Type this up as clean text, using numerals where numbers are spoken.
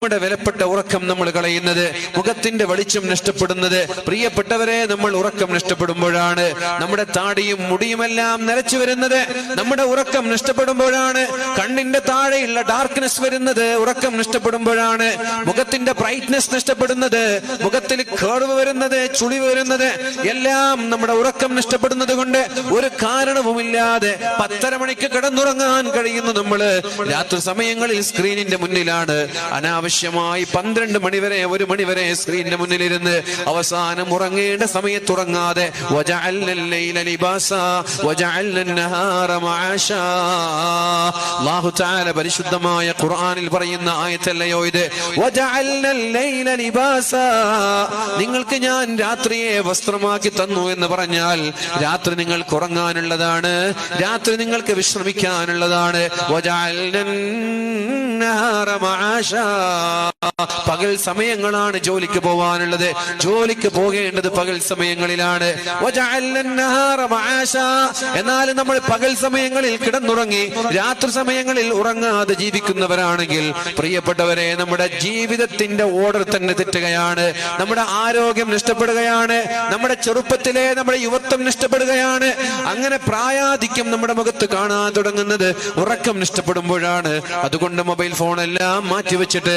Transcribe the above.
നമ്മുടെ വിലപ്പെട്ട ഉറക്കം നമ്മൾ കളയുന്നത്, മുഖത്തിന്റെ വെളിച്ചം നഷ്ടപ്പെടുന്നത്. പ്രിയപ്പെട്ടവരെ, നമ്മൾ ഉറക്കം നഷ്ടപ്പെടുമ്പോഴാണ് നമ്മുടെ താടിയും മുടിയുമെല്ലാം നരച്ചു വരുന്നത്. നമ്മുടെ ഉറക്കം നഷ്ടപ്പെടുമ്പോഴാണ് കണ്ണിന്റെ താഴെയുള്ള ഡാർക്ക്നെസ് വരുന്നത്. ഉറക്കം നഷ്ടപ്പെടുമ്പോഴാണ് മുഖത്തിന്റെ ബ്രൈറ്റ്നെസ് നഷ്ടപ്പെടുന്നത്, മുഖത്തിൽ കേർവ് വരുന്നത്, ചുളിവ് വരുന്നത്. എല്ലാം നമ്മുടെ ഉറക്കം നഷ്ടപ്പെടുന്നത് കൊണ്ട് ഒരു കാരണവുമില്ലാതെ 10:30 മണിക്ക് കിടന്നുറങ്ങാൻ കഴിയുന്നു നമ്മള്. രാത്രി സമയങ്ങളിൽ സ്ക്രീനിന്റെ മുന്നിലാണ്. അനാവശ്യമായി 12 മണിവരെ 1 മണിവരെ സ്ക്രീനിന്റെ മുന്നിലിരുന്ന് അവസാനം ഉറങ്ങേണ്ട സമയത്ത് ഉറങ്ങാതെ അല്ലാഹു തആല പരിശുദ്ധമായ ഖുർആനിൽ പറയുന്ന ആയത്തല്ലയോ ഇത്? നിങ്ങൾക്ക് ഞാൻ രാത്രിയെ വസ്ത്രമാക്കി തന്നു എന്ന് പറഞ്ഞാൽ രാത്രി നിങ്ങൾക്ക് ഉറങ്ങാനുള്ളതാണ്, രാത്രി നിങ്ങൾക്ക് വിശ്രമിക്കാനുള്ളതാണ്. പകൽ സമയങ്ങളാണ് ജോലിക്ക് പോവാനുള്ളത്. ജോലിക്ക് പോകേണ്ടത് പകൽ സമയങ്ങളിലാണ്. എന്നാൽ നമ്മൾ പകൽ സമയങ്ങളിൽ കിടന്നുറങ്ങി രാത്രി സമയങ്ങളിൽ ഉറങ്ങാതെ ജീവിക്കുന്നവരാണെങ്കിൽ പ്രിയപ്പെട്ടവരെ, നമ്മുടെ ജീവിതത്തിന്റെ ഓർഡർ തന്നെ തെറ്റുകയാണ്. നമ്മുടെ ആരോഗ്യം നഷ്ടപ്പെടുകയാണ്. നമ്മുടെ ചെറുപ്പത്തിലെ നമ്മുടെ യുവത്വം നഷ്ടപ്പെടുകയാണ്. അങ്ങനെ പ്രായാധിക്യം നമ്മുടെ മുഖത്ത് കാണാൻ തുടങ്ങുന്നത് ഉറക്കം നഷ്ടപ്പെടുമ്പോഴാണ്. അതുകൊണ്ട് മൊബൈൽ ഫോണെല്ലാം മാറ്റിവെച്ചിട്ട്